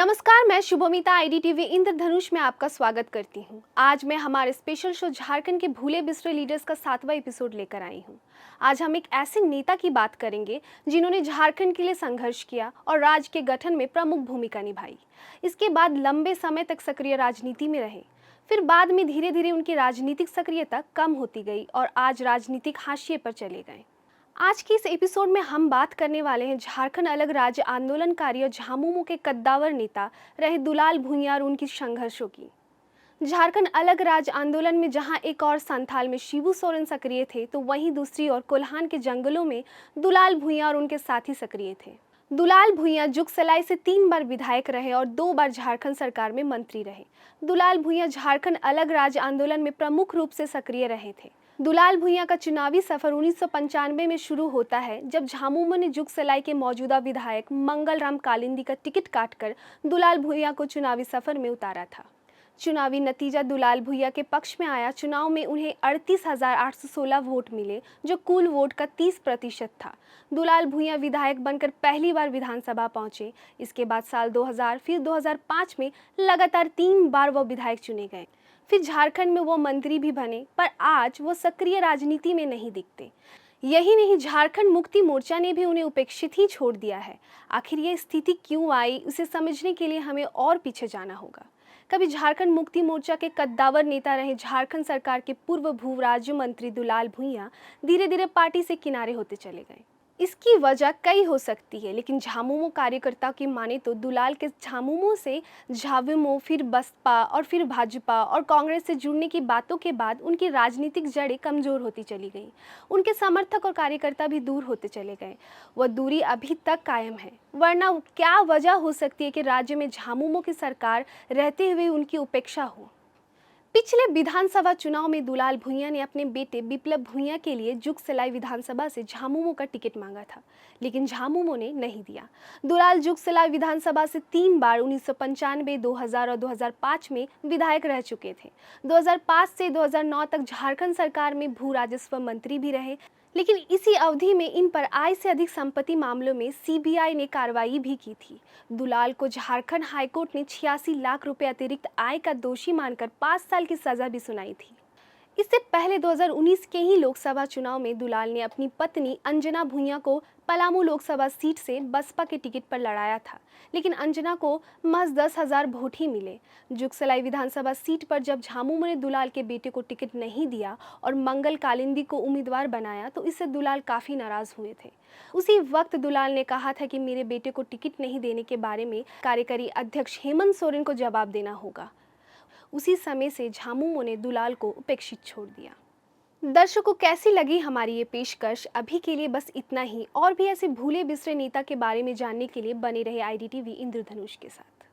नमस्कार, मैं शुभमिता आईडीटीवी इंद्रधनुष में आपका स्वागत करती हूं। आज मैं हमारे स्पेशल शो झारखंड के भूले बिसरे लीडर्स का 7वां एपिसोड लेकर आई हूं। आज हम एक ऐसे नेता की बात करेंगे जिन्होंने झारखंड के लिए संघर्ष किया और राज्य के गठन में प्रमुख भूमिका निभाई। इसके बाद लंबे समय तक सक्रिय राजनीति में रहे। फिर बाद में धीरे धीरे उनकी राजनीतिक सक्रियता कम होती गई और आज राजनीतिक हाशिए पर चले गए। आज की इस एपिसोड में हम बात करने वाले हैं झारखंड अलग राज्य आंदोलनकारी और झामुमो के कद्दावर नेता रहे दुलाल भुइयां और उनकी संघर्षों की। झारखंड अलग राज्य आंदोलन में जहां एक और संथाल में शिबू सोरेन सक्रिय थे, तो वहीं दूसरी ओर कोल्हान के जंगलों में दुलाल भुइयां और उनके साथी सक्रिय थे। दुलाल भुइयां जुगसलाई से 3 बार विधायक रहे और 2 बार झारखंड सरकार में मंत्री रहे। दुलाल भुइयां झारखंड अलग राज्य आंदोलन में प्रमुख रूप से सक्रिय रहे थे। दुलाल भुइयां का चुनावी सफर 1995 में शुरू होता है, जब झामुमो ने जुगसलाई के मौजूदा विधायक मंगल राम कालिंदी का टिकट काटकर दुलाल भुइयां को चुनावी सफर में उतारा था। चुनावी नतीजा दुलाल भुइयां के पक्ष में आया। चुनाव में उन्हें 38,816 वोट मिले, जो कुल वोट का 30% था। दुलाल भुइयां विधायक बनकर पहली बार विधानसभा पहुंचे। इसके बाद साल 2000 फिर 2005 में लगातार 3 बार वो विधायक चुने गए। फिर झारखंड में वो मंत्री भी बने, पर आज वो सक्रिय राजनीति में नहीं दिखते। यही नहीं, झारखंड मुक्ति मोर्चा ने भी उन्हें उपेक्षित ही छोड़ दिया है। आखिर ये स्थिति क्यों आई, उसे समझने के लिए हमें और पीछे जाना होगा। कभी झारखंड मुक्ति मोर्चा के कद्दावर नेता रहे झारखंड सरकार के पूर्व भू राज्य मंत्री दुलाल भुइयां धीरे धीरे पार्टी से किनारे होते चले गए। इसकी वजह कई हो सकती है, लेकिन झामुमो कार्यकर्ता की माने तो दुलाल के झामुमो से झाविमो, फिर बसपा और फिर भाजपा और कांग्रेस से जुड़ने की बातों के बाद उनकी राजनीतिक जड़ें कमजोर होती चली गईं। उनके समर्थक और कार्यकर्ता भी दूर होते चले गए। वह दूरी अभी तक कायम है। वरना क्या वजह हो सकती है कि राज्य में झामुमो की सरकार रहते हुए उनकी उपेक्षा हो। पिछले विधानसभा चुनाव में दुलाल भुइयां ने अपने बेटे बिप्लब भुइयां के लिए जुगसलाई विधानसभा से झामुमो का टिकट मांगा था, लेकिन झामुमो ने नहीं दिया। दुलाल जुगसलाई विधानसभा से 3 बार 1995, 2000 और 2005 में विधायक रह चुके थे। 2005 से 2009 तक झारखंड सरकार में भू राजस्व मंत्री भी रहे, लेकिन इसी अवधि में इन पर आय से अधिक संपत्ति मामलों में सीबीआई ने कार्रवाई भी की थी। दुलाल को झारखंड हाईकोर्ट ने 86 लाख रुपए अतिरिक्त आय का दोषी मानकर 5 साल की सजा भी सुनाई थी। इससे पहले 2019 के ही लोकसभा चुनाव में दुलाल ने अपनी पत्नी अंजना भुइयां को पलामू लोकसभा सीट से बसपा के टिकट पर लड़ाया था, लेकिन अंजना को महज 10,000 वोट ही मिले। जुगसलाई विधानसभा सीट पर जब झामुमो ने दुलाल के बेटे को टिकट नहीं दिया और मंगल कालिंदी को उम्मीदवार बनाया, तो इससे दुलाल काफी नाराज हुए थे। उसी वक्त दुलाल ने कहा था कि मेरे बेटे को टिकट नहीं देने के बारे में कार्यकारी अध्यक्ष हेमंत सोरेन को जवाब देना होगा। उसी समय से झामुमो ने दुलाल को उपेक्षित छोड़ दिया। दर्शकों, कैसी लगी हमारी ये पेशकश? अभी के लिए बस इतना ही। और भी ऐसे भूले बिसरे नेता के बारे में जानने के लिए बने रहे आईडीटीवी इंद्रधनुष के साथ।